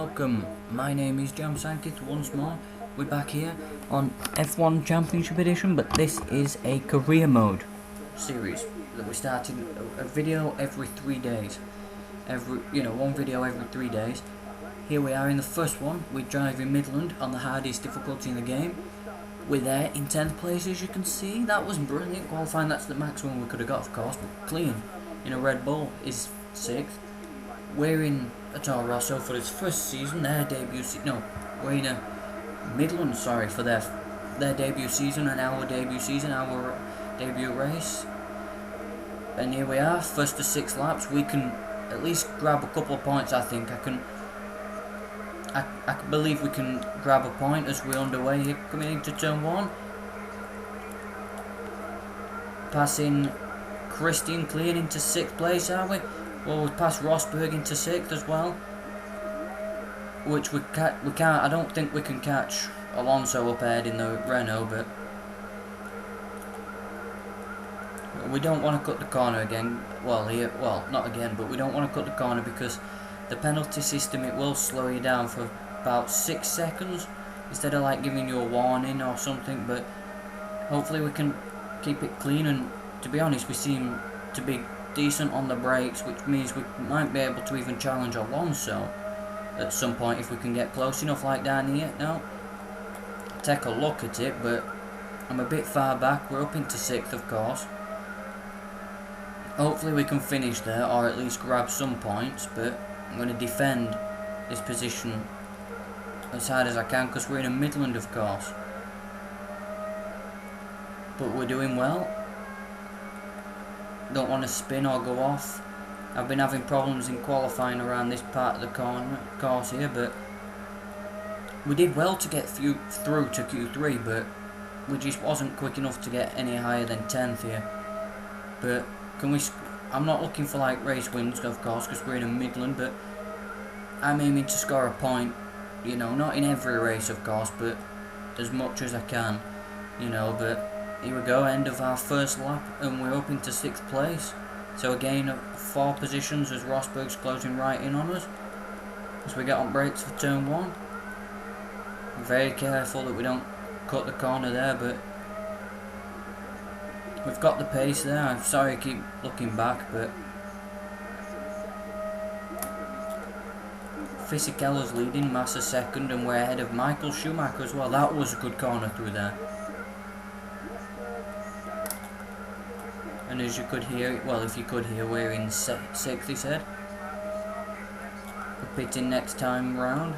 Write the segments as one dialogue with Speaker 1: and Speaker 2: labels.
Speaker 1: welcome. My name is Jam Sankith once more. We're back here on F1 Championship Edition, but this is a career mode series that we're starting a video every 3 days. One video every 3 days. Here we are in the first one. We're driving Midland on the hardest difficulty in the game. We're there in 10th place, as you can see. That was brilliant qualifying. That's the maximum we could have got, of course, but clean in a Red Bull is 6th. We're in a Toro Rosso for its first season, their debut we're in a Midland, for their debut season and our debut season, our debut race. And here we are, first to 6 laps. We can at least grab a couple of points, I think. I believe we can grab a point as we're underway here, coming into turn 1. Passing Christian clean into 6th place, are we? Well, we've passed Rosberg into 6th as well, which we can't. I don't think we can catch Alonso up ahead in the Renault, but we don't want to cut the corner again. Well, not again, but we don't want to cut the corner because the penalty system, it will slow you down for about 6 seconds instead of like giving you a warning or something. But hopefully we can keep it clean, and to be honest, we seem to be decent on the brakes, which means we might be able to even challenge Alonso at some point if we can get close enough, like down here. Now, take a look at it, but I'm a bit far back. We're up into 6th, of course. Hopefully we can finish there, or at least grab some points, but I'm going to defend this position as hard as I can because we're in a Midland, of course. But we're doing well. Don't want to spin or go off. I've been having problems in qualifying around this part of the course here, but we did well to get through to Q3, but we just wasn't quick enough to get any higher than 10th here. But I'm not looking for like race wins, of course, because we're in a Midland, but I'm aiming to score a point, not in every race, of course, but as much as I can, but here we go, end of our first lap, and we're up into 6th place. So a gain of 4 positions as Rosberg's closing right in on us as we get on brakes for turn 1. Very careful that we don't cut the corner there, but we've got the pace there. I'm sorry I keep looking back, but Fisichella's leading, Massa 2nd, and we're ahead of Michael Schumacher as well. That was a good corner through there. And as you could hear, if you could hear, we're in 6th, he said. We're pitting next time round.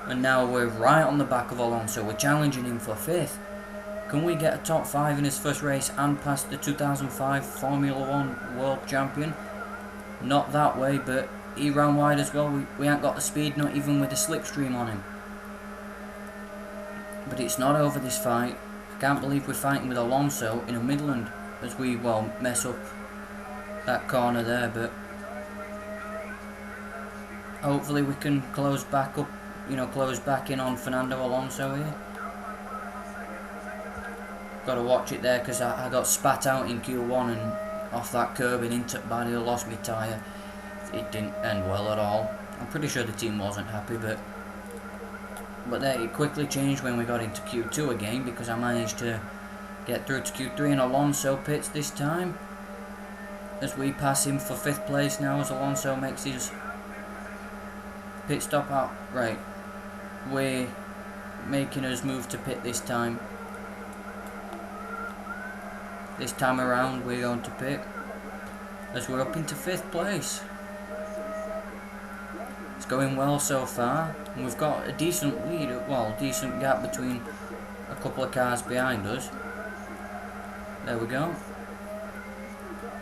Speaker 1: And now we're right on the back of Alonso. We're challenging him for 5th. Can we get a top 5 in his first race and pass the 2005 Formula 1 World Champion? Not that way, but he ran wide as well. We ain't got the speed, not even with the slipstream on him. But it's not over, this fight. Can't believe we're fighting with Alonso in a Midland as we mess up that corner there, but hopefully we can close back up, close back in on Fernando Alonso here. Got to watch it there because I got spat out in Q1 and off that curb and into Bahrian, lost my tyre. It didn't end well at all. I'm pretty sure the team wasn't happy, but it quickly changed when we got into Q2 again because I managed to get through to Q3 and Alonso pits this time as we pass him for 5th place now as Alonso makes his pit stop out. Right, we're making us move to pit this time. This time around we're going to pit as we're up into 5th place. It's going well so far, and we've got a decent lead, decent gap between a couple of cars behind us. There we go.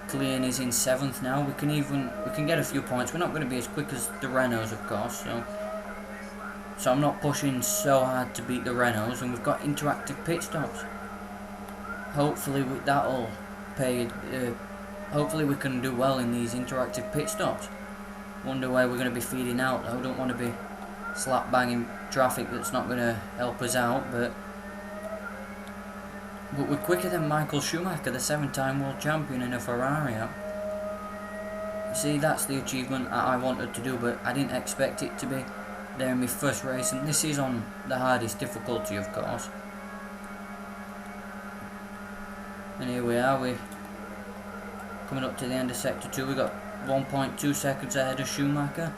Speaker 1: Clean is in 7th now. We can get a few points. We're not going to be as quick as the Renaults, of course, so I'm not pushing so hard to beat the Renaults, and we've got interactive pit stops. Hopefully that'll pay. Hopefully we can do well in these interactive pit stops. Wonder where we're going to be feeding out though. Don't want to be slap banging traffic that's not going to help us out, but we're quicker than Michael Schumacher, the 7-time world champion in a Ferrari. See, that's the achievement I wanted to do, but I didn't expect it to be there in my first race, and this is on the hardest difficulty, of course. And here we are, we're coming up to the end of Sector 2. We got 1.2 seconds ahead of Schumacher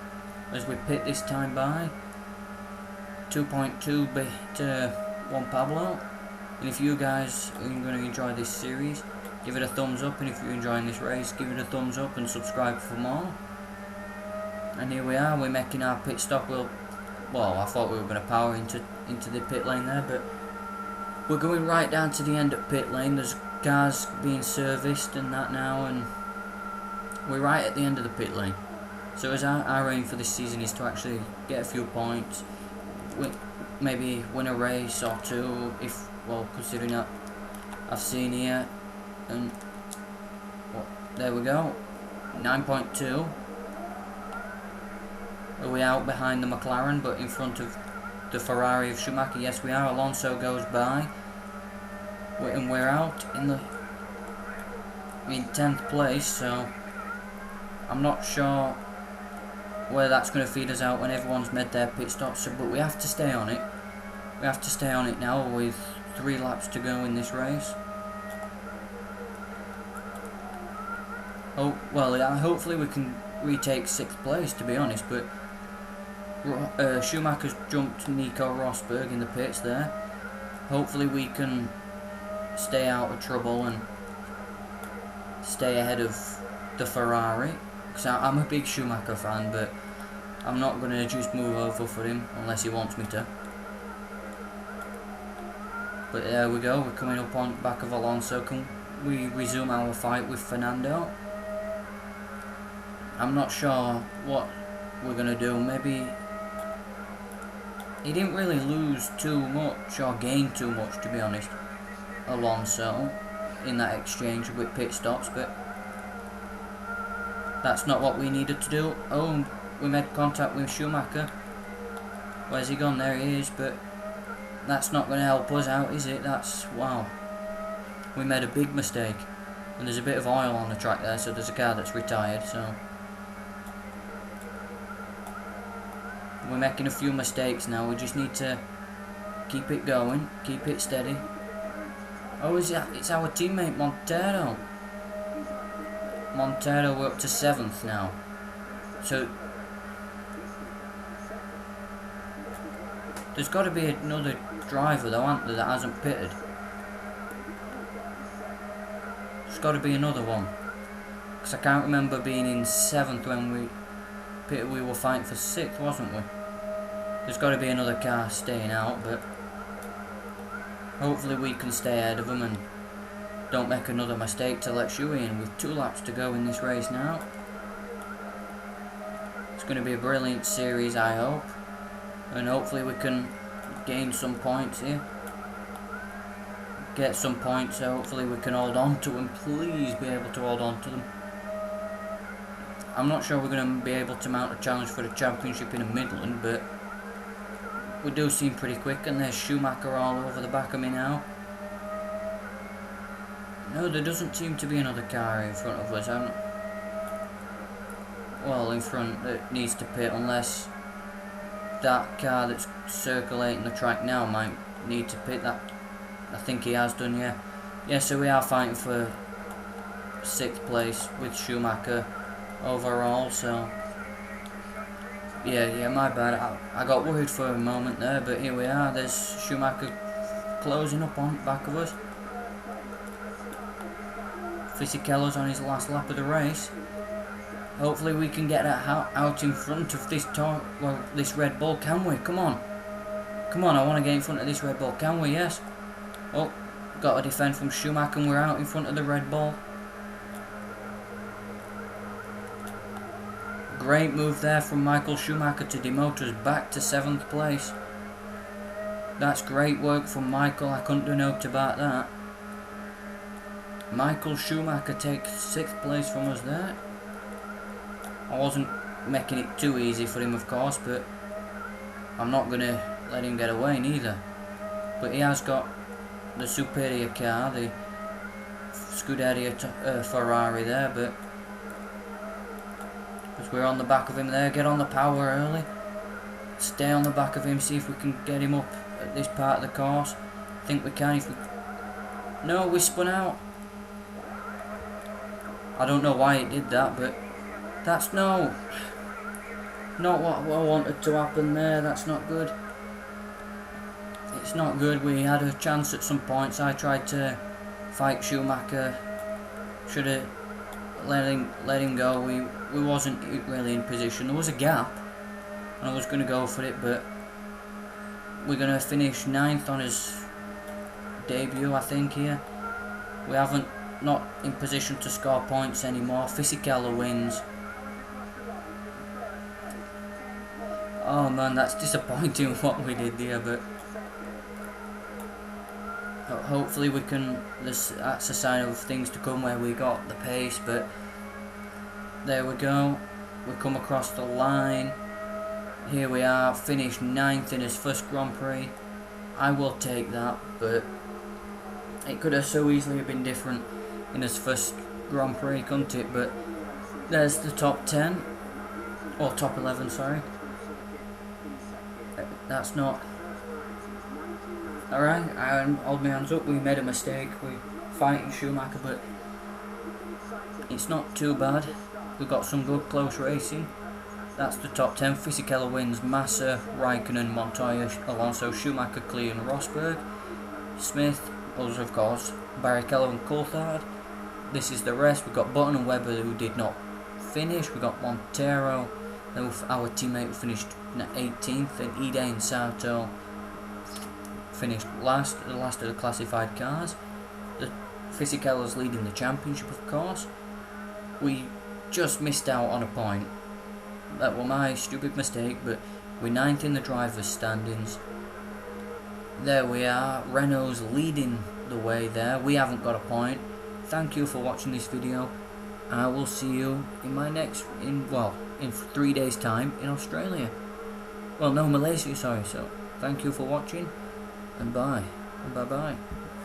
Speaker 1: as we pit this time by. 2.2 to 1 Pablo. And if you guys are going to enjoy this series, give it a thumbs up, and if you're enjoying this race, give it a thumbs up and subscribe for more. And here we are, we're making our pit stop. Well, I thought we were going to power into the pit lane there, but we're going right down to the end of pit lane. There's cars being serviced and that now, and we're right at the end of the pit lane. So as our aim for this season is to actually get a few points, maybe win a race or two, if, well, considering that I've seen here, and well, there we go, 9.2. Are we out behind the McLaren but in front of the Ferrari of Schumacher? Yes, we are. Alonso goes by, and we're out in 10th place, so I'm not sure where that's going to feed us out when everyone's made their pit stops, but we have to stay on it. We have to stay on it now with 3 laps to go in this race. Oh, well, yeah, hopefully we can retake 6th place, to be honest, but Schumacher's jumped Nico Rosberg in the pits there. Hopefully we can stay out of trouble and stay ahead of the Ferrari, because I'm a big Schumacher fan, but I'm not going to just move over for him unless he wants me to. But there we go, we're coming up on back of Alonso. Can we resume our fight with Fernando? I'm not sure what we're going to do. Maybe he didn't really lose too much or gain too much, to be honest, Alonso, in that exchange with pit stops, but that's not what we needed to do. Oh, we made contact with Schumacher. Where's he gone? There he is, but that's not going to help us out, is it? Wow. We made a big mistake. And there's a bit of oil on the track there, so there's a car that's retired, so we're making a few mistakes now. We just need to keep it going, keep it steady. Oh, it's our teammate Montero. Montero, we're up to 7th now. So there's got to be another driver though, aren't there, that hasn't pitted? There's got to be another one, because I can't remember being in 7th when we pitted. We were fighting for 6th, wasn't we? There's got to be another car staying out, but hopefully we can stay ahead of them and don't make another mistake to let Shui in with 2 laps to go in this race now. It's going to be a brilliant series, I hope, and hopefully we can gain some points here. Get some points, so hopefully we can hold on to them. Please be able to hold on to them. I'm not sure we're going to be able to mount a challenge for the championship in the Midland, but we do seem pretty quick. And there's Schumacher all over the back of me now. No, there doesn't seem to be another car in front of us. Well, in front that needs to pit, unless that car that's circulating the track now might need to pit. That I think he has done, yeah. Yeah, so we are fighting for 6th place with Schumacher overall, so yeah, my bad. I got worried for a moment there, but here we are. There's Schumacher closing up on back of us. Fisichella's on his last lap of the race. Hopefully we can get out in front of this Red Bull. Can we? Come on. Come on, I want to get in front of this Red Bull. Can we? Yes. Oh, got a defend from Schumacher and we're out in front of the Red Bull. Great move there from Michael Schumacher to demote us back to 7th place. That's great work from Michael. I couldn't do note about that. Michael Schumacher takes 6th place from us there. I wasn't making it too easy for him, of course, but I'm not going to let him get away neither. But he has got the superior car, the Scuderia Ferrari there, but So we're on the back of him there. Get on the power early. Stay on the back of him. See if we can get him up at this part of the course. I think we can if we... No, we spun out. I don't know why it did that, but that's not what I wanted to happen there. That's not good. It's not good. We had a chance at some points. I tried to fight Schumacher. Should have let him go. We wasn't really in position. There was a gap, and I was going to go for it, but we're going to finish 9th on his debut, I think. Here we haven't not in position to score points anymore. Fisichella wins. Oh man, that's disappointing what we did there, but hopefully we can. That's a sign of things to come where we got the pace, but there we go. We come across the line. Here we are, finished 9th in his first Grand Prix. I will take that, but it could have so easily have been different in his first Grand Prix, couldn't it? But there's the top 10, or top 11, sorry. That's not... Alright, I hold my hands up, we made a mistake, we fighting Schumacher, but it's not too bad. We've got some good close racing. That's the top 10. Fisichella wins. Massa, Raikkonen, Montoya, Alonso, Schumacher, Klee and Rosberg. Smith, us of course, Barrichello and Coulthard. This is the rest. We've got Button and Webber who did not finish. We've got Montero, our teammate who finished 18th, and Ide and Sato finished last, the last of the classified cars. The Fisichella's leading the championship, of course. We just missed out on a point. That was my stupid mistake, but we're 9th in the drivers' standings. There we are. Renault's leading the way there. We haven't got a point. Thank you for watching this video. I will see you in my next, in 3 days' time in Australia. Well, no, Malaysia, sorry. So, thank you for watching, and bye. And bye-bye.